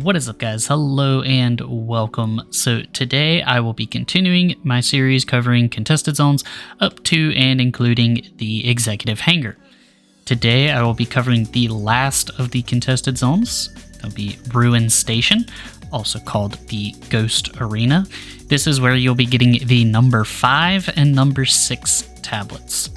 What is up, guys? Hello and welcome. So today I will be continuing my series covering contested zones up to and including the executive hangar. Today I will be covering the last of the contested zones. That'll be Ruin Station, also called the Ghost Arena. This is where you'll be getting the number 5 and number 6 tablets.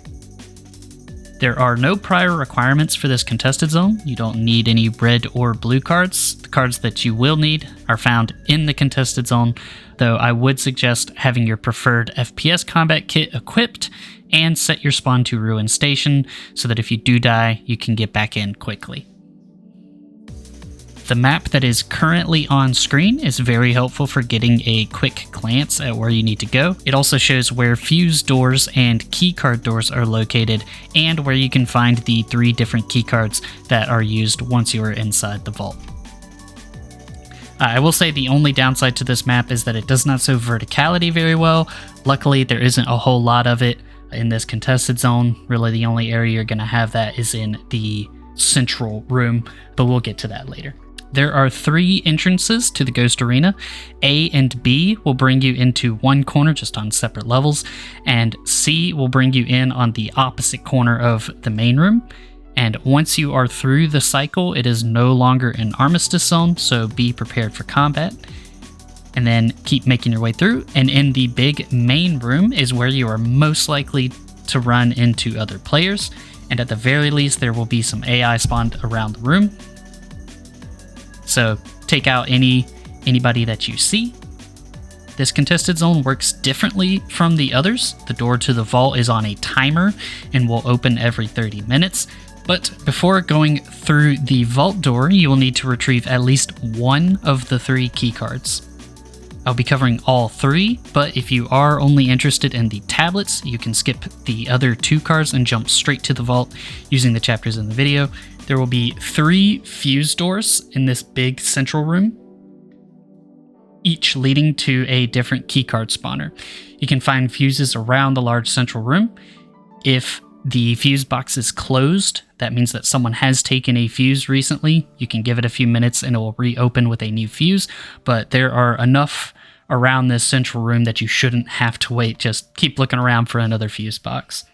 There are no prior requirements for this contested zone. You don't need any red or blue cards. The cards that you will need are found in the contested zone, though I would suggest having your preferred FPS combat kit equipped and set your spawn to Ruin Station so that if you do die, you can get back in quickly. The map that is currently on screen is very helpful for getting a quick glance at where you need to go. It also shows where fuse doors and keycard doors are located and where you can find the 3 different keycards that are used once you are inside the vault. I will say the only downside to this map is that it does not show verticality very well. Luckily, there isn't a whole lot of it in this contested zone. Really, the only area you're going to have that is in the central room, but we'll get to that later. There are 3 entrances to the Ghost Arena. A and B will bring you into one corner just on separate levels, and C will bring you in on the opposite corner of the main room. And once you are through the cycle, it is no longer an armistice zone, so be prepared for combat. And then keep making your way through, and in the big main room is where you are most likely to run into other players, and at the very least there will be some AI spawned around the room. So take out anybody that you see. This contested zone works differently from the others. The door to the vault is on a timer and will open every 30 minutes. But before going through the vault door, you will need to retrieve at least one of the 3 keycards. I'll be covering all 3, but if you are only interested in the tablets, you can skip the other 2 cards and jump straight to the vault using the chapters in the video. There will be 3 fuse doors in this big central room, each leading to a different keycard spawner. You can find fuses around the large central room. If the fuse box is closed, that means that someone has taken a fuse recently. You can give it a few minutes and it will reopen with a new fuse, but there are enough around this central room that you shouldn't have to wait. Just keep looking around for another fuse box.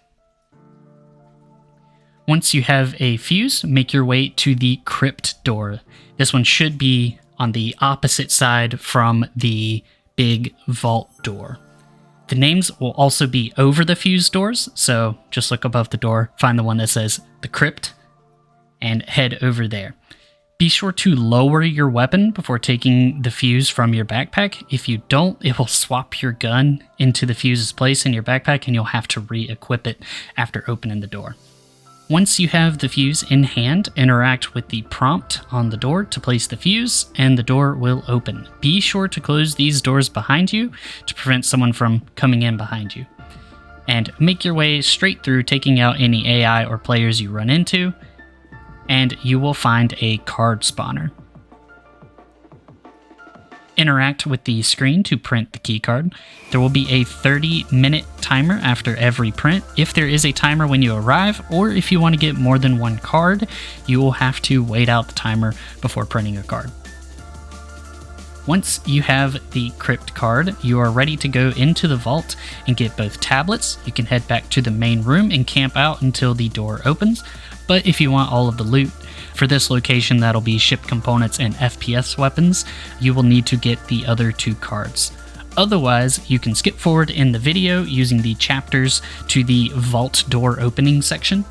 Once you have a fuse, make your way to the Crypt door. This one should be on the opposite side from the big vault door. The names will also be over the fuse doors, so just look above the door, find the one that says the Crypt, and head over there. Be sure to lower your weapon before taking the fuse from your backpack. If you don't, it will swap your gun into the fuse's place in your backpack and you'll have to re-equip it after opening the door. Once you have the fuse in hand, interact with the prompt on the door to place the fuse, and the door will open. Be sure to close these doors behind you to prevent someone from coming in behind you. And make your way straight through, taking out any AI or players you run into, and you will find a card spawner. Interact with the screen to print the keycard. There will be a 30-minute timer after every print. If there is a timer when you arrive, or if you want to get more than one card, you will have to wait out the timer before printing a card. Once you have the Crypt card, you are ready to go into the vault and get both tablets. You can head back to the main room and camp out until the door opens. But if you want all of the loot, for this location that'll be ship components and FPS weapons, you will need to get the other 2 cards. Otherwise, you can skip forward in the video using the chapters to the vault door opening section.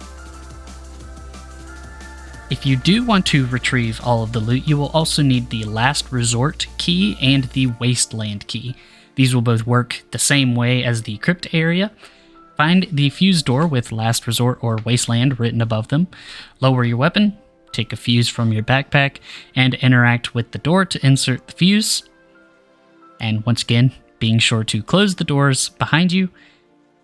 If you do want to retrieve all of the loot, you will also need the Last Resort key and the Wasteland key. These will both work the same way as the Crypt area. Find the fuse door with Last Resort or Wasteland written above them. Lower your weapon, take a fuse from your backpack, and interact with the door to insert the fuse. And once again, being sure to close the doors behind you.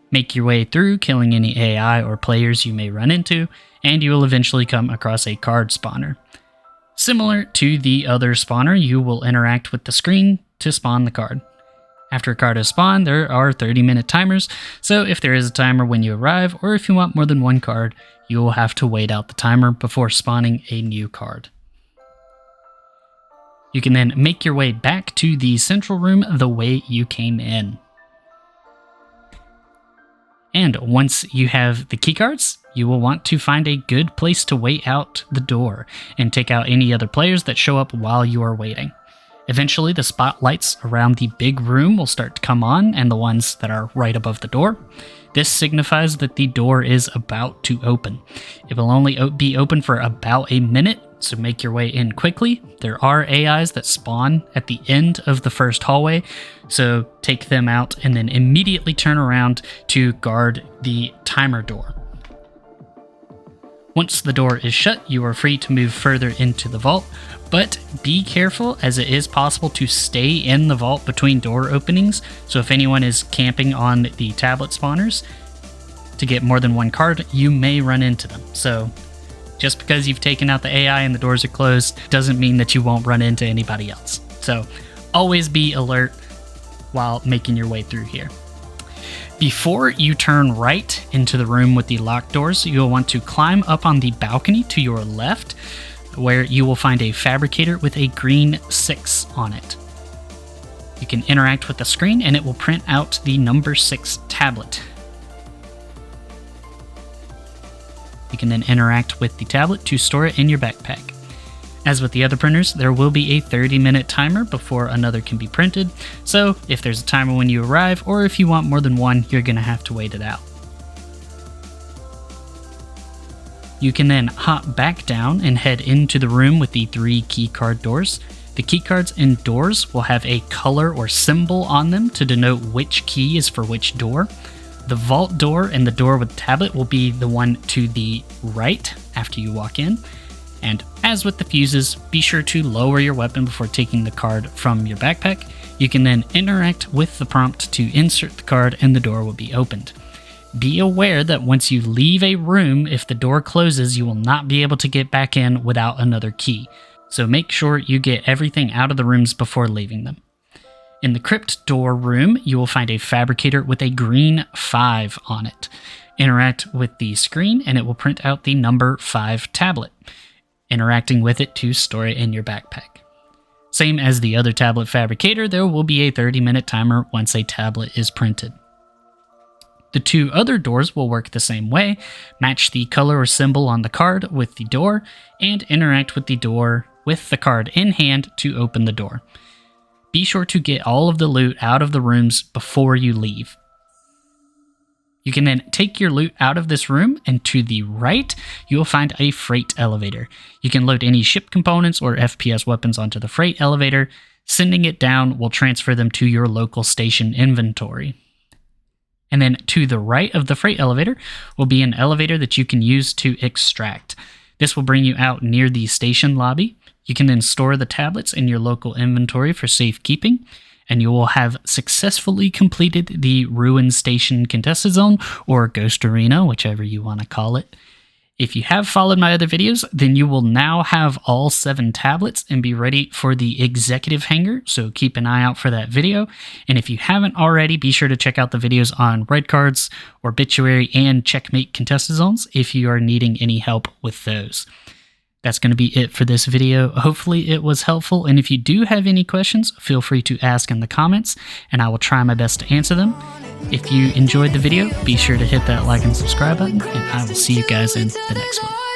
Make your way through, killing any AI or players you may run into, and you will eventually come across a card spawner. Similar to the other spawner, you will interact with the screen to spawn the card. After a card is spawned, there are 30-minute timers, so if there is a timer when you arrive, or if you want more than one card, you will have to wait out the timer before spawning a new card. You can then make your way back to the central room the way you came in. And once you have the keycards, you will want to find a good place to wait out the door and take out any other players that show up while you are waiting. Eventually, the spotlights around the big room will start to come on, and the ones that are right above the door. This signifies that the door is about to open. It will only be open for about a minute, so make your way in quickly. There are AIs that spawn at the end of the first hallway, so take them out and then immediately turn around to guard the timer door. Once the door is shut, you are free to move further into the vault, but be careful as it is possible to stay in the vault between door openings, so if anyone is camping on the tablet spawners to get more than one card, you may run into them. So just because you've taken out the AI and the doors are closed doesn't mean that you won't run into anybody else. So always be alert while making your way through here. Before you turn right into the room with the locked doors, you'll want to climb up on the balcony to your left, where you will find a fabricator with a green 6 on it. You can interact with the screen and it will print out the number 6 tablet. You can then interact with the tablet to store it in your backpack. As with the other printers, there will be a 30-minute timer before another can be printed, so if there's a timer when you arrive, or if you want more than one, you're going to have to wait it out. You can then hop back down and head into the room with the 3 keycard doors. The keycards and doors will have a color or symbol on them to denote which key is for which door. The vault door and the door with tablet will be the one to the right after you walk in. And as with the fuses, be sure to lower your weapon before taking the card from your backpack. You can then interact with the prompt to insert the card and the door will be opened. Be aware that once you leave a room, if the door closes, you will not be able to get back in without another key. So make sure you get everything out of the rooms before leaving them. In the Crypt door room, you will find a fabricator with a green 5 on it. Interact with the screen and it will print out the number 5 tablet. Interacting with it to store it in your backpack. Same as the other tablet fabricator, there will be a 30-minute timer once a tablet is printed. The 2 other doors will work the same way, match the color or symbol on the card with the door, and interact with the door with the card in hand to open the door. Be sure to get all of the loot out of the rooms before you leave. You can then take your loot out of this room, and to the right, you will find a freight elevator. You can load any ship components or FPS weapons onto the freight elevator. Sending it down will transfer them to your local station inventory. And then to the right of the freight elevator will be an elevator that you can use to extract. This will bring you out near the station lobby. You can then store the tablets in your local inventory for safekeeping. And you will have successfully completed the Ruin Station Contested Zone, or Ghost Arena, whichever you want to call it. If you have followed my other videos, then you will now have all 7 tablets and be ready for the Executive Hangar, so keep an eye out for that video. And if you haven't already, be sure to check out the videos on Red Cards, Obituary, and Checkmate Contested Zones if you are needing any help with those. That's going to be it for this video. Hopefully it was helpful, and if you do have any questions, feel free to ask in the comments, and I will try my best to answer them. If you enjoyed the video, be sure to hit that like and subscribe button, and I will see you guys in the next one.